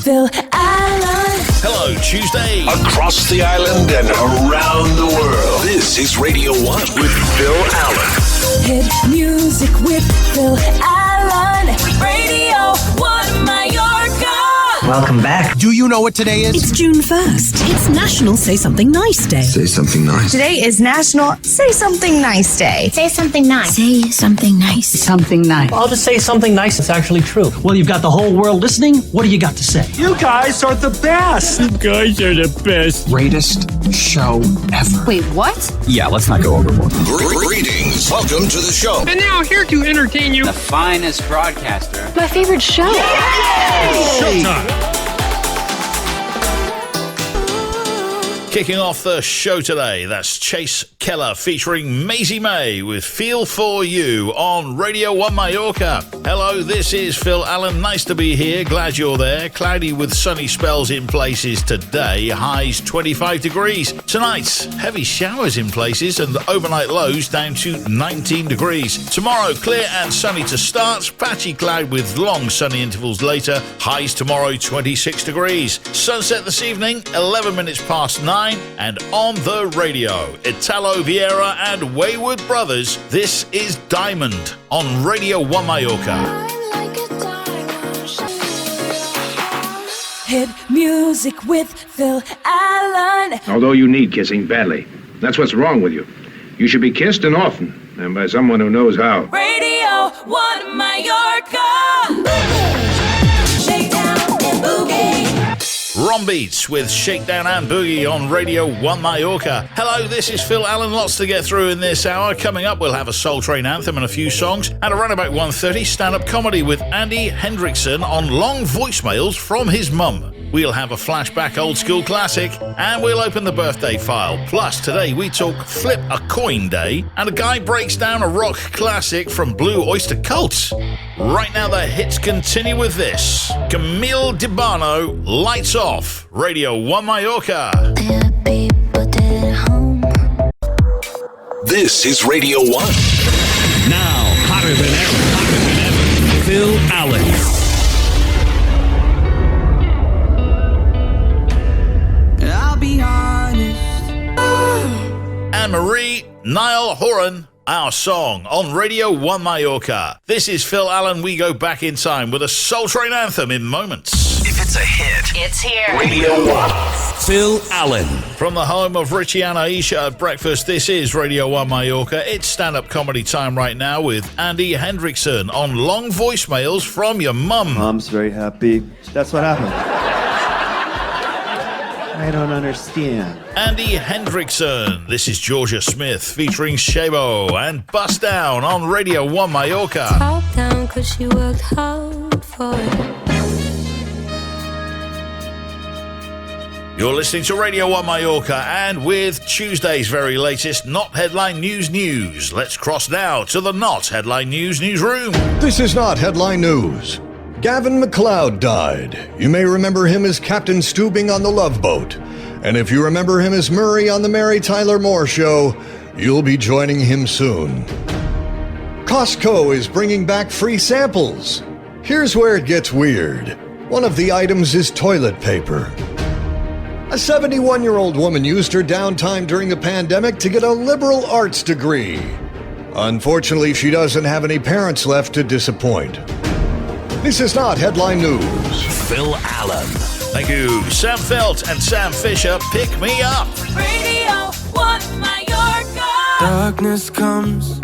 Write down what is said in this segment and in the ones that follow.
Phil Allen. Hello, Tuesday. Across the island and around the world. This is Radio 1 with Phil Allen. Hit music with Phil Allen. Radio 1 Mallorca. Welcome back. Do you know what today is? It's June 1st. It's National Say Something Nice Day. Say something nice. Today is National Say Something Nice Day. Say something nice. Say something nice. Something nice. I'll just say something nice that's actually true. Well, you've got the whole world listening. What do you got to say? You guys are the best. You guys are the best. Greatest show ever. Wait, what? Yeah, let's not go overboard. Greetings. Welcome to the show. And now here to entertain you, the finest broadcaster. My favorite show. Showtime. Kicking off the show today, that's Chase Keller featuring Maisie May with Feel For You on Radio 1 Mallorca. Hello, this is Phil Allen. Nice to be here. Glad you're there. Cloudy with sunny spells in places today. Highs 25 degrees. Tonight, heavy showers in places and overnight lows down to 19 degrees. Tomorrow, clear and sunny to start. Patchy cloud with long sunny intervals later. Highs tomorrow 26 degrees. Sunset this evening, 11 minutes past 9. And on the radio, Italo Vieira and Wayward Brothers, this is Diamond on Radio 1 Mallorca. Hit music with Phil Allen. Although you need kissing badly. That's what's wrong with you. You should be kissed and often, and by someone who knows how. Radio 1 Mallorca. Shake down and boogie. Ron Beats with Shakedown and Boogie on Radio 1 Mallorca. Hello, this is Phil Allen. Lots to get through in this hour. Coming up, we'll have a Soul Train anthem and a few songs. At around about 1:30, stand-up comedy with Andy Hendrickson on long voicemails from his mum. We'll have a flashback old school classic, and we'll open the birthday file. Plus, today we talk Flip a Coin Day, and a guy breaks down a rock classic from Blue Oyster Cult. Right now, the hits continue with this. Camille Dibano, Lights Off, Radio 1 Mallorca. This is Radio 1. Now, hotter than ever, Phil Allen. Be honest. Anne-Marie Niall Horan, Our Song on Radio 1 Mallorca. This is Phil Allen. We go back in time with a Soul Train anthem in moments. If it's a hit, It's here. Radio 1. Phil Allen. From the home of Richie and Aisha at breakfast, this is Radio 1 Mallorca. It's stand-up comedy time right now with Andy Hendrickson on long voicemails from your mum. Mom's very happy. That's what happened. I don't understand. Andy Hendrickson. This is Georgia Smith featuring Shabo and Bust Down on Radio 1 Mallorca. Top down 'cause she worked hard for it. You're listening to Radio 1 Mallorca, and with Tuesday's very latest Not Headline News. Let's cross now to the Not Headline News newsroom. This is Not Headline News. Gavin MacLeod died. You may remember him as Captain Stooping on the Love Boat. And if you remember him as Murray on the Mary Tyler Moore Show, you'll be joining him soon. Costco is bringing back free samples. Here's where it gets weird. One of the items is toilet paper. A 71-year-old woman used her downtime during the pandemic to get a liberal arts degree. Unfortunately, she doesn't have any parents left to disappoint. This is Not Headline News. Phil Allen. Thank you. Sam Felt and Sam Fisher, Pick Me Up. Radio 1 Mallorca. Darkness comes,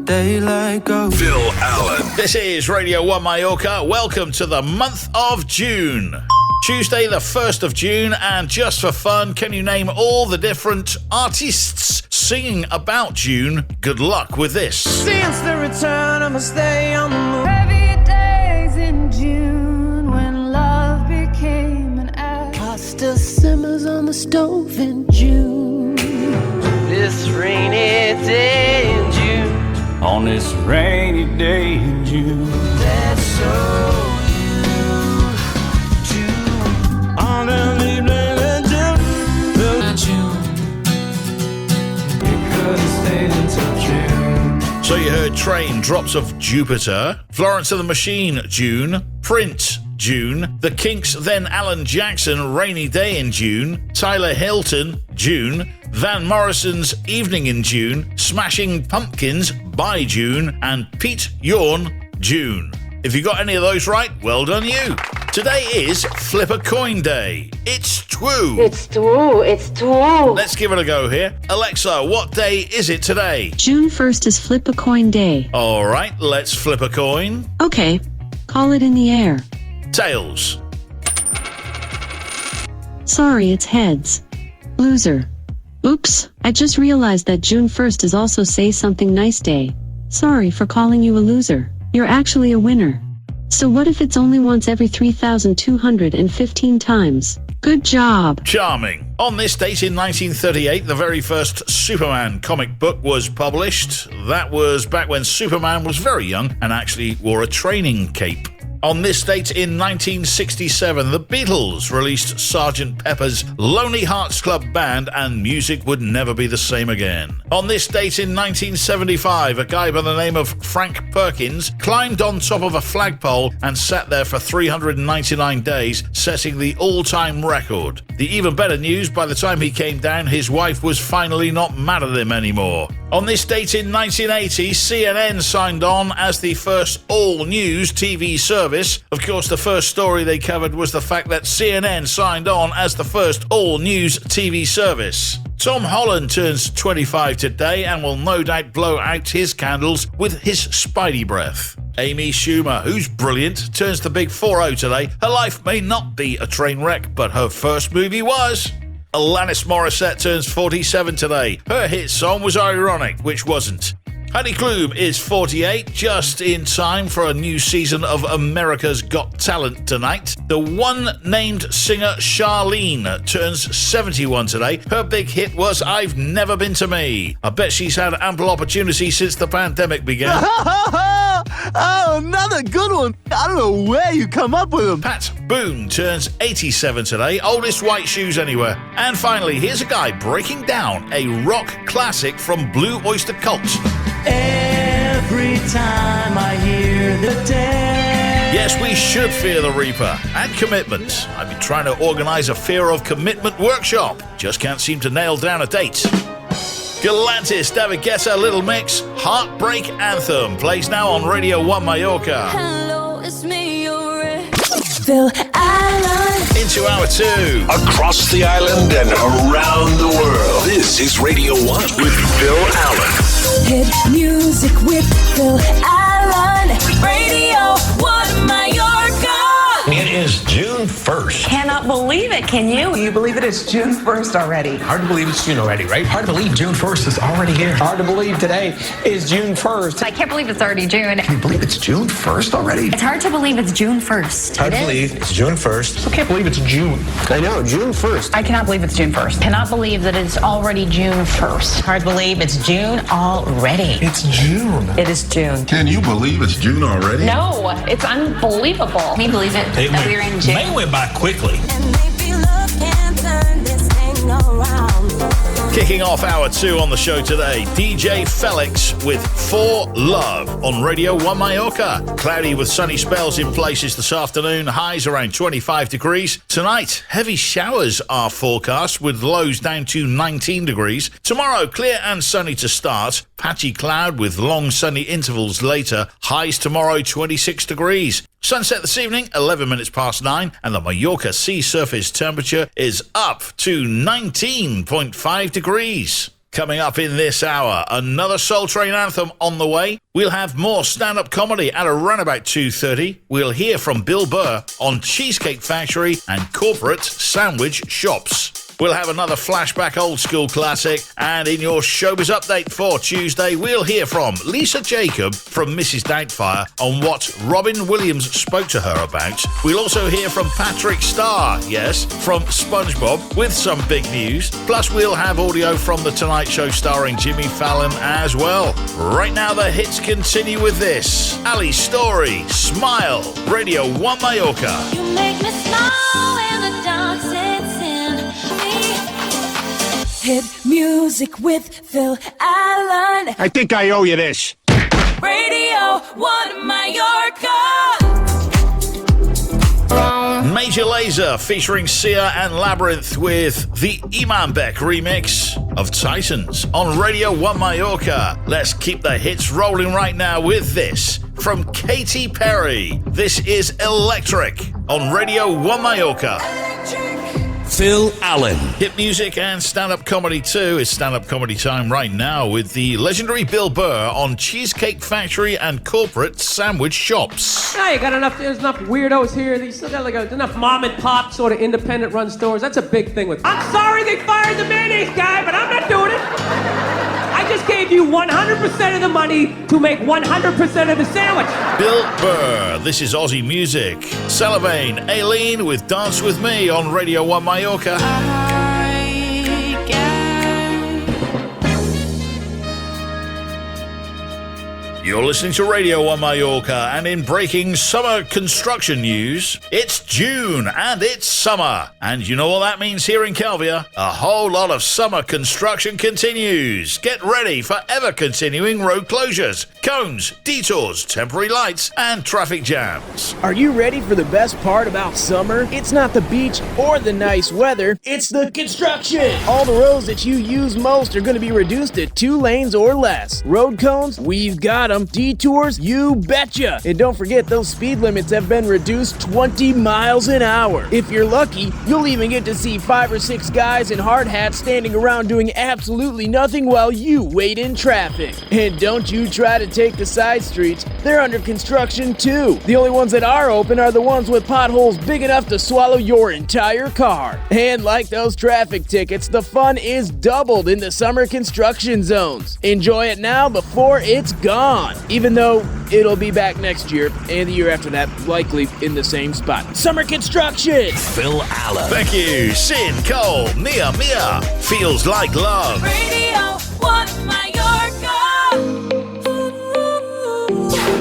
daylight goes. Phil Allen. This is Radio 1 Mallorca. Welcome to the month of June. Tuesday, the 1st of June, and just for fun, can you name all the different artists singing about June? Good luck with this. Since the return of a stay on the move. In June, when love became an act, pasta simmers on the stove in June. This rainy day in June. On this rainy day in June. That's so you. June. On the evening in June. You could have stayed until June. So you heard Train, Drops of Jupiter, Florence and the Machine, June, Print, June. The Kinks, then Alan Jackson, Rainy Day in June. Tyler Hilton, June. Van Morrison's Evening in June. Smashing Pumpkins, By June. And Pete Yorn, June. If you got any of those right, well done you. Today is Flip a Coin Day. It's true. It's true. It's true. Let's give it a go here. Alexa, what day is it today? June 1st is Flip a Coin Day. All right, let's flip a coin. Okay, call it in the air. Tails. Sorry, it's heads. Loser. Oops, I just realized that June 1st is also Say Something Nice Day. Sorry for calling you a loser. You're actually a winner. So what if it's only once every 3,215 times? Good job. Charming. On this date in 1938, the very first Superman comic book was published. That was back when Superman was very young and actually wore a training cape. On this date in 1967, the Beatles released Sgt. Pepper's Lonely Hearts Club Band, and music would never be the same again. On this date in 1975, a guy by the name of Frank Perkins climbed on top of a flagpole and sat there for 399 days, setting the all-time record. The even better news, by the time he came down, his wife was finally not mad at him anymore. On this date in 1980, CNN signed on as the first all-news TV service. Of course, the first story they covered was the fact that CNN signed on as the first all-news TV service. Tom Holland turns 25 today and will no doubt blow out his candles with his Spidey breath. Amy Schumer, who's brilliant, turns the big 40 today. Her life may not be a train wreck, but her first movie was. Alanis Morissette turns 47 today. Her hit song was Ironic, which wasn't. Heidi Klum is 48, just in time for a new season of America's Got Talent tonight. The one-named singer Charlene turns 71 today. Her big hit was I've Never Been to Me. I bet she's had ample opportunity since the pandemic began. Oh, another good one. I don't know where you come up with them. Pat Boone turns 87 today. Oldest white shoes anywhere. And finally, here's a guy breaking down a rock classic from Blue Oyster Cult. Every time I hear the dead. Yes, we should fear the Reaper. And commitment. I've been trying to organise a Fear of Commitment workshop. Just can't seem to nail down a date. Galantis, David Guetta, Little Mix, Heartbreak Anthem, plays now on Radio One Mallorca. Hello, it's me, Phil Allen. Into hour 2. Across the island and around the world, this is Radio 1 with Phil Allen. Hit music with Phil Allen. Radio 1 Mallorca. It is June 1st. Cannot believe it, can you? You believe it is June 1st already. Hard to believe it's June already, right? Hard to believe June 1st is already here. Hard to believe today is June 1st. I can't believe it's already June. Can you believe it's June 1st already? It's hard to believe it's June 1st. Hard to believe it's June 1st. I can't believe it's June. I know, June 1st. I cannot believe it's June 1st. Cannot believe that it's already June 1st. Hard to believe it's June already. It's June. It is June. Can you believe it's June already? No, it's unbelievable. Can you believe it that we're in June? May went by quickly. Kicking off hour 2 on the show today, DJ Felix with For Love on Radio 1 Mallorca. Cloudy with sunny spells in places this afternoon, highs around 25 degrees. Tonight, heavy showers are forecast with lows down to 19 degrees. Tomorrow, clear and sunny to start, patchy cloud with long sunny intervals later, highs tomorrow 26 degrees. Sunset this evening, 11 minutes past 9, and the Majorca sea surface temperature is up to 19.5 degrees. Coming up in this hour, another Soul Train anthem on the way. We'll have more stand-up comedy at around about 2:30. We'll hear from Bill Burr on Cheesecake Factory and corporate sandwich shops. We'll have another flashback old school classic, and in your showbiz update for Tuesday, we'll hear from Lisa Jacob from Mrs. Doubtfire on what Robin Williams spoke to her about. We'll also hear from Patrick Starr, yes, from SpongeBob, with some big news. Plus, we'll have audio from The Tonight Show starring Jimmy Fallon as well. Right now, the hits continue with this. Ali Story, Smile, Radio 1 Mallorca. You make me smile when the dark sets in. Hit music with Phil Allen. I think I owe you this. Radio 1 Mallorca. Major Lazer featuring Sia and Labyrinth with the Iman Beck remix of Titans on Radio One Mallorca. Let's keep the hits rolling right now with this from Katy Perry. This is Electric on Radio One Mallorca. Phil Allen. Hit music and stand-up comedy too. It's stand-up comedy time right now with the legendary Bill Burr on Cheesecake Factory and corporate sandwich shops. Yeah, you got there's enough weirdos here. You still got enough mom and pop sort of independent run stores. That's a big thing with. I'm sorry they fired the mayonnaise guy, but I'm not doing it. I just gave you 100% of the money to make 100% of the sandwich. Bill Burr, this is Aussie music. Salavane, Aileen with Dance With Me on Radio 1 Mallorca. You're listening to Radio 1 Mallorca, and in breaking summer construction news, it's June and it's summer. And you know what that means here in Calvia? A whole lot of summer construction continues. Get ready for ever-continuing road closures, cones, detours, temporary lights, and traffic jams. Are you ready for the best part about summer? It's not the beach or the nice weather, it's the construction! All the roads that you use most are going to be reduced to 2 lanes or less. Road cones, we've got them. Detours, you betcha! And don't forget, those speed limits have been reduced 20 miles an hour. If you're lucky, you'll even get to see 5 or 6 guys in hard hats standing around doing absolutely nothing while you wait in traffic. And don't you try to take the side streets, they're under construction too. The only ones that are open are the ones with potholes big enough to swallow your entire car. And like those traffic tickets, the fun is doubled in the summer construction zones. Enjoy it now before it's gone. Even though it'll be back next year and the year after that, likely in the same spot. Summer construction! Phil Allen. Thank you. Sin, Cole, Mia, Feels Like Love. Radio One Mallorca.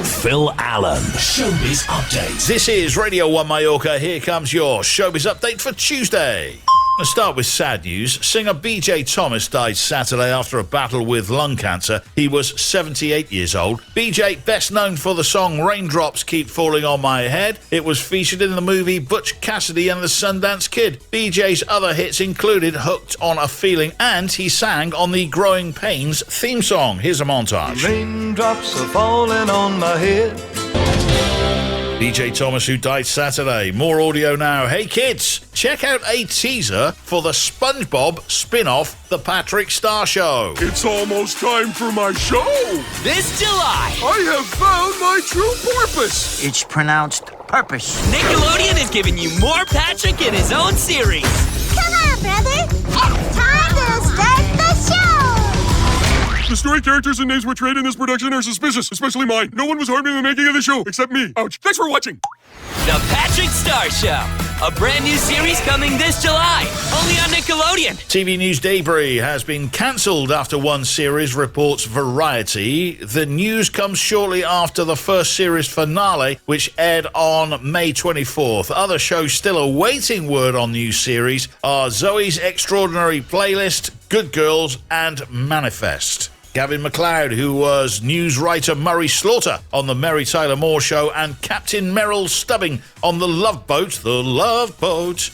Phil Allen. Showbiz Update. This is Radio 1 Mallorca. Here comes your Showbiz Update for Tuesday. Let's start with sad news. Singer BJ Thomas died Saturday after a battle with lung cancer. He was 78 years old. BJ, best known for the song Raindrops Keep Falling on My Head. It was featured in the movie Butch Cassidy and the Sundance Kid. BJ's other hits included Hooked on a Feeling, and he sang on the Growing Pains theme song. Here's a montage. Raindrops are falling on my head. BJ Thomas, who died Saturday. More audio now. Hey kids, check out a teaser for the SpongeBob spin-off, The Patrick Star Show. It's almost time for my show. This July, I have found my true porpoise. It's pronounced purpose. Nickelodeon is giving you more Patrick in his own series. Come on, brother. It's time to start the show. The story, characters, and names portrayed in this production are suspicious, especially mine. No one was harmed in the making of the show, except me. Ouch. Thanks for watching. The Patrick Star Show. A brand new series coming this July, only on Nickelodeon. TV News Debris has been cancelled after one series, reports Variety. The news comes shortly after the first series finale, which aired on May 24th. Other shows still awaiting word on new series are Zoe's Extraordinary Playlist, Good Girls, and Manifest. Gavin MacLeod, who was news writer Murray Slaughter on The Mary Tyler Moore Show, and Captain Merrill Stubbing on The Love Boat,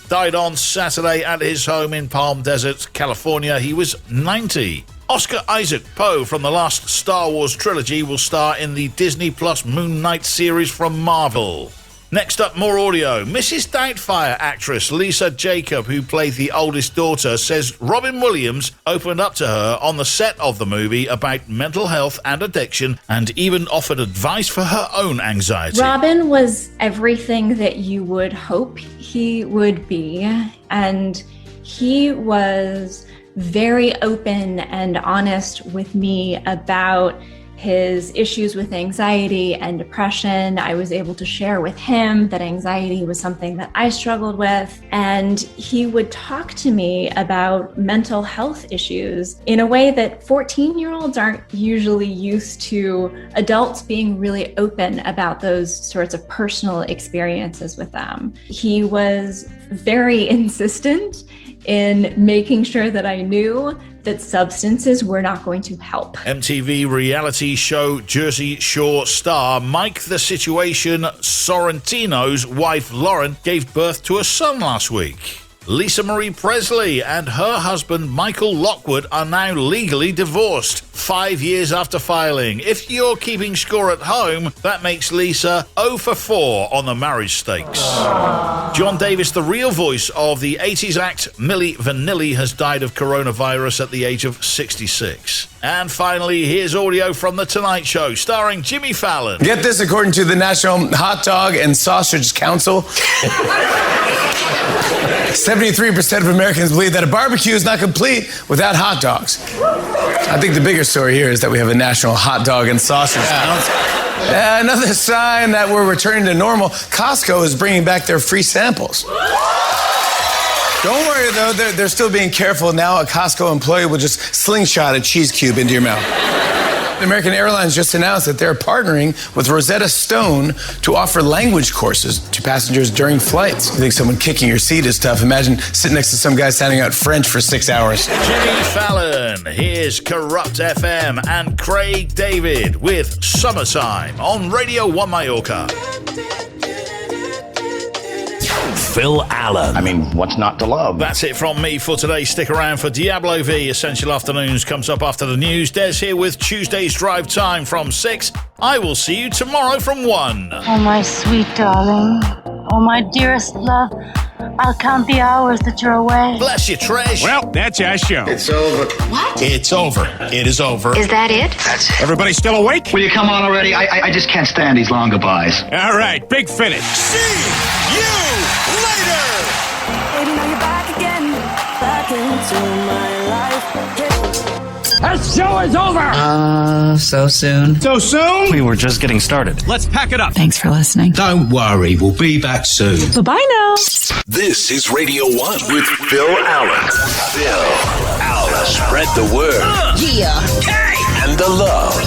died on Saturday at his home in Palm Desert, California. He was 90. Oscar Isaac Poe from the last Star Wars trilogy will star in the Disney Plus Moon Knight series from Marvel. Next up, more audio. Mrs. Doubtfire actress Lisa Jacob, who played the oldest daughter, says Robin Williams opened up to her on the set of the movie about mental health and addiction, and even offered advice for her own anxiety. Robin was everything that you would hope he would be, and he was very open and honest with me about his issues with anxiety and depression. I was able to share with him that anxiety was something that I struggled with, and he would talk to me about mental health issues in a way that 14-year-olds aren't usually used to adults being really open about those sorts of personal experiences with them. He was very insistent in making sure that I knew that substances were not going to help. MTV reality show Jersey Shore star Mike the Situation Sorrentino's wife Lauren gave birth to a son last week. Lisa Marie Presley and her husband Michael Lockwood are now legally divorced 5 years after filing. If you're keeping score at home, that makes Lisa 0 for 4 on the marriage stakes. John Davis, the real voice of the 80s act Milli Vanilli, has died of coronavirus at the age of 66. And finally, here's audio from The Tonight Show starring Jimmy Fallon. Get this, according to the National Hot Dog and Sausage Council, 73% of Americans believe that a barbecue is not complete without hot dogs. I think the bigger story here is that we have a National Hot Dog and Sausage Council. Another sign that we're returning to normal, Costco is bringing back their free samples. Don't worry, though, they're still being careful. Now a Costco employee will just slingshot a cheese cube into your mouth. American Airlines just announced that they're partnering with Rosetta Stone to offer language courses to passengers during flights. You think someone kicking your seat is tough? Imagine sitting next to some guy sounding out French for 6 hours. Jimmy Fallon, here's Corrupt FM and Craig David with Summertime on Radio One Mallorca. Phil Allen. I mean, what's not to love? That's it from me for today. Stick around for Diablo V. Essential Afternoons comes up after the news. Des here with Tuesday's Drive Time from 6. I will see you tomorrow from 1. Oh, my sweet darling. Oh, my dearest love. I'll count the hours that you're away. Bless you, Trish. Well, that's our show. It's over. What? It's over. It is over. Is that it? That's it. Everybody still awake? Will you come on already? I just can't stand these long goodbyes. All right, big finish. See you later. Baby, now you're back again, back into my life. That show is over! So soon. So soon? We were just getting started. Let's pack it up. Thanks for listening. Don't worry, we'll be back soon. Bye-bye now. This is Radio 1 with Phil Allen. Phil Allen. Spread the word. Yeah. And the love.